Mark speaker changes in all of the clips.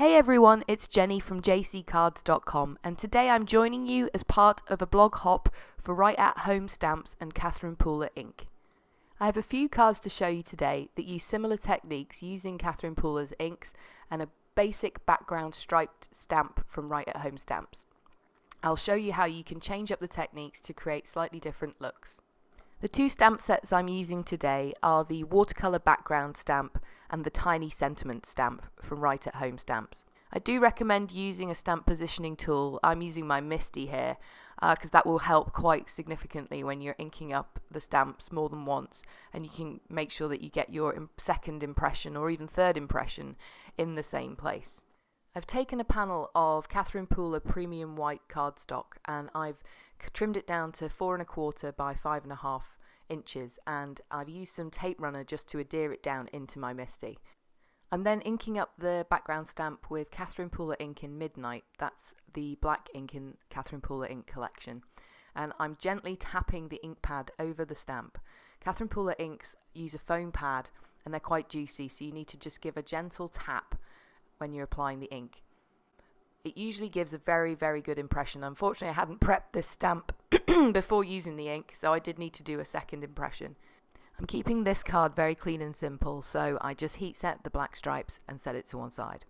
Speaker 1: Hey everyone, it's Jenny from jccards.com, and today I'm joining you as part of a blog hop for Write at Home stamps and Catherine Pooler ink. I have a few cards to show you today that use similar techniques using Catherine Pooler's inks and a basic background striped stamp from Write at Home stamps. I'll show you how you can change up the techniques to create slightly different looks. The two stamp sets I'm using today are the Watercolor background stamp and the Tiny Sentiment stamp from Write at Home stamps. I do recommend using a stamp positioning tool. I'm using my Misty here because that will help quite significantly when you're inking up the stamps more than once, and you can make sure that you get your second impression or even third impression in the same place. I've taken a panel of Catherine Pooler Premium White cardstock and I've trimmed it down to 4 1/4 by 5 1/2 inches, and I've used some tape runner just to adhere it down into my Misty. I'm then inking up the background stamp with Catherine Pooler ink in Midnight. That's the black ink in Catherine Pooler ink collection, and I'm gently tapping the ink pad over the stamp. Catherine Pooler inks use a foam pad and they're quite juicy, so you need to just give a gentle tap when you're applying the ink. It usually gives a very, very good impression. Unfortunately, I hadn't prepped this stamp before using the ink, so I did need to do a second impression. I'm keeping this card very clean and simple, so I just heat set the black stripes and set it to one side.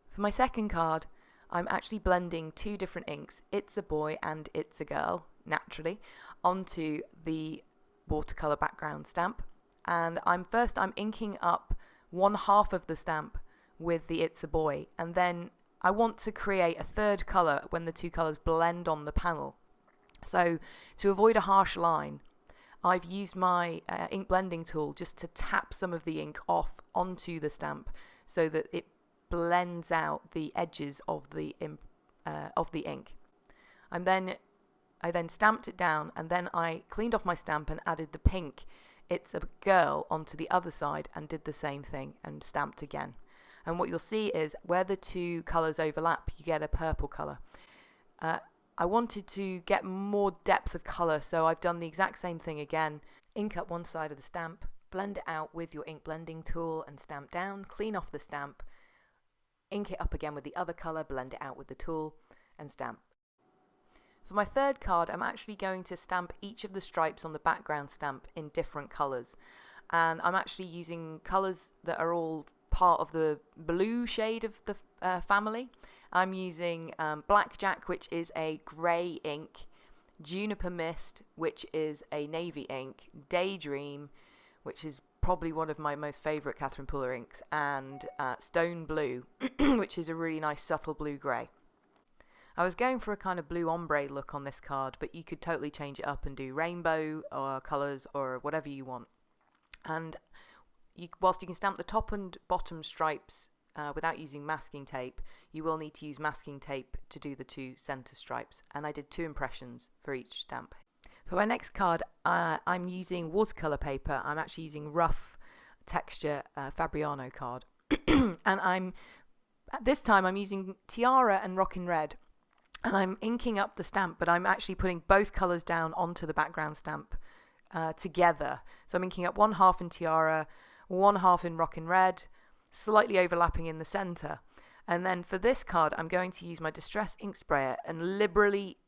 Speaker 1: For my second card, I'm actually blending two different inks, It's a Boy and It's a Girl, naturally, onto the watercolor background stamp. And I'm inking up 1/2 of the stamp with the It's a Boy, and then I want to create a third colour when the two colours blend on the panel. So to avoid a harsh line, I've used my ink blending tool just to tap some of the ink off onto the stamp so that it blends out the edges of the ink. I then stamped it down, and then I cleaned off my stamp and added the pink It's a Girl onto the other side and did the same thing and stamped again. And what you'll see is where the two colours overlap, you get a purple colour. I wanted to get more depth of colour, so I've done the exact same thing again. Ink up one side of the stamp, blend it out with your ink blending tool and stamp down, clean off the stamp, ink it up again with the other colour, blend it out with the tool and stamp. For my third card, I'm actually going to stamp each of the stripes on the background stamp in different colours. And I'm actually using colours that are all part of the blue shade of the family. I'm using Blackjack, which is a grey ink, Juniper Mist, which is a navy ink, Daydream, which is probably one of my most favourite Catherine Pooler inks, and Stone Blue, which is a really nice subtle blue-grey. I was going for a kind of blue ombre look on this card, but you could totally change it up and do rainbow or colours or whatever you want. And whilst you can stamp the top and bottom stripes without using masking tape, you will need to use masking tape to do the two centre stripes. And I did 2 impressions for each stamp. For my next card, I'm using watercolour paper. I'm actually using rough texture Fabriano card. And this time I'm using Tiara and Rockin Red. And I'm inking up the stamp, but I'm actually putting both colours down onto the background stamp together. So I'm inking up 1/2 in Tiara, 1/2 in Rockin Red, slightly overlapping in the centre. And then for this card, I'm going to use my Distress ink sprayer and liberally,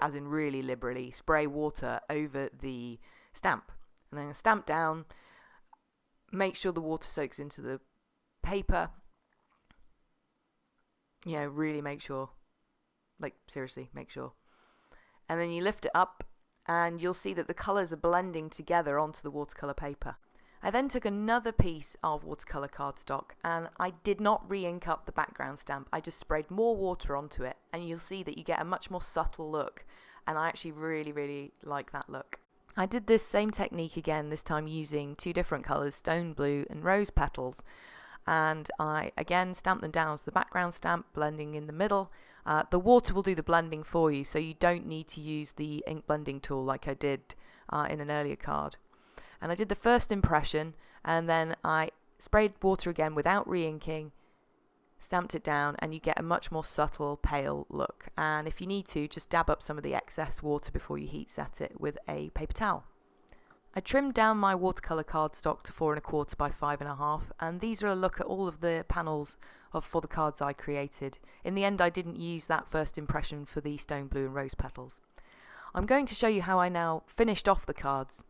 Speaker 1: as in really liberally, spray water over the stamp. And then stamp down, make sure the water soaks into the paper. Really make sure. Seriously, make sure. And then you lift it up, and you'll see that the colours are blending together onto the watercolour paper. I then took another piece of watercolour cardstock and I did not re-ink up the background stamp. I just sprayed more water onto it, and you'll see that you get a much more subtle look, and I actually really, really like that look. I did this same technique again, this time using 2 different colours, Stone Blue and Rose Petals, and I again stamped them down as the background stamp, blending in the middle. The water will do the blending for you, so you don't need to use the ink blending tool like I did in an earlier card. And I did the first impression, and then I sprayed water again without re-inking, stamped it down, and you get a much more subtle pale look. And if you need to, just dab up some of the excess water before you heat set it with a paper towel. I trimmed down my watercolor cardstock to 4 1/4 by 5 1/2, and these are a look at all of the panels for the cards I created. In the end, I didn't use that first impression for the stone blue and rose petals. I'm going to show you how I now finished off the cards.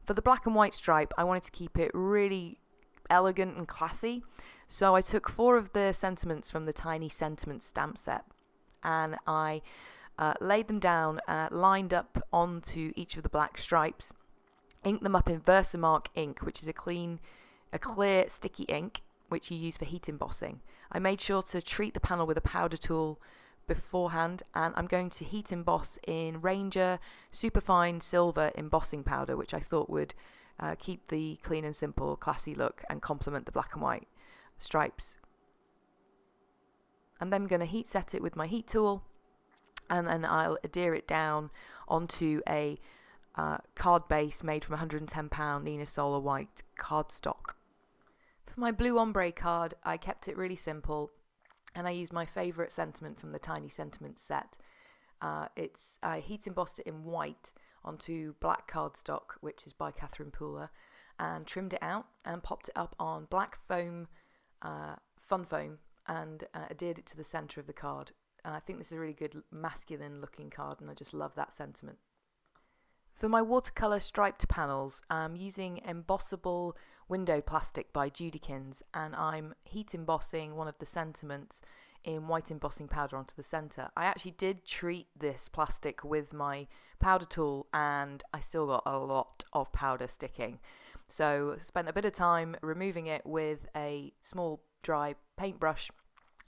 Speaker 1: For the black and white stripe, I wanted to keep it really elegant and classy, so I took 4 of the sentiments from the Tiny Sentiments stamp set, and I laid them down, lined up onto each of the black stripes, inked them up in Versamark ink, which is a clear sticky ink which you use for heat embossing. I made sure to treat the panel with a powder tool beforehand, and I'm going to heat emboss in Ranger Superfine Silver embossing powder, which I thought would keep the clean and simple classy look and complement the black and white stripes. I'm then going to heat set it with my heat tool, and then I'll adhere it down onto a card base made from 110 Nina Solar white cardstock. For my blue ombre card, I kept it really simple, and I used my favourite sentiment from the Tiny Sentiments set. I heat embossed it in white onto black cardstock, which is by Catherine Pooler, and trimmed it out and popped it up on black foam, fun foam, and adhered it to the centre of the card. I think this is a really good masculine looking card, and I just love that sentiment. For my watercolour striped panels, I'm using embossable window plastic by Judykins, and I'm heat embossing one of the sentiments in white embossing powder onto the centre. I actually did treat this plastic with my powder tool, and I still got a lot of powder sticking. So spent a bit of time removing it with a small dry paintbrush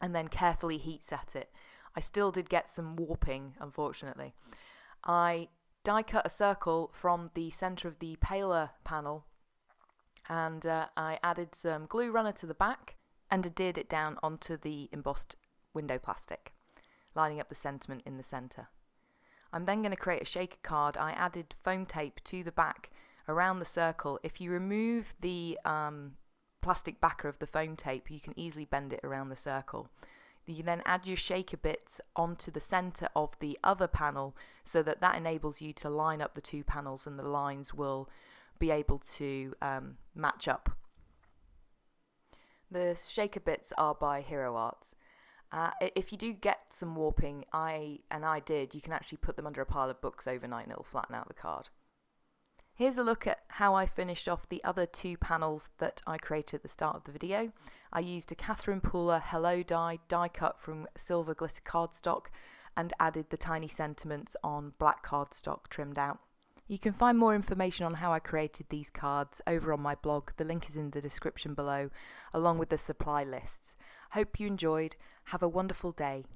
Speaker 1: and then carefully heat set it. I still did get some warping, unfortunately. I die cut a circle from the centre of the paler panel, and I added some glue runner to the back and adhered it down onto the embossed window plastic, lining up the sentiment in the centre. I'm then going to create a shaker card. I added foam tape to the back around the circle. If you remove the plastic backer of the foam tape, you can easily bend it around the circle. You then add your shaker bits onto the centre of the other panel, so that enables you to line up the two panels, and the lines will be able to match up. The shaker bits are by Hero Arts. If you do get some warping, I did, you can actually put them under a pile of books overnight and it'll flatten out the card. Here's a look at how I finished off the other 2 panels that I created at the start of the video. I used a Catherine Pooler Hello die cut from silver glitter cardstock and added the Tiny Sentiments on black cardstock trimmed out. You can find more information on how I created these cards over on my blog. The link is in the description below, along with the supply lists. Hope you enjoyed. Have a wonderful day.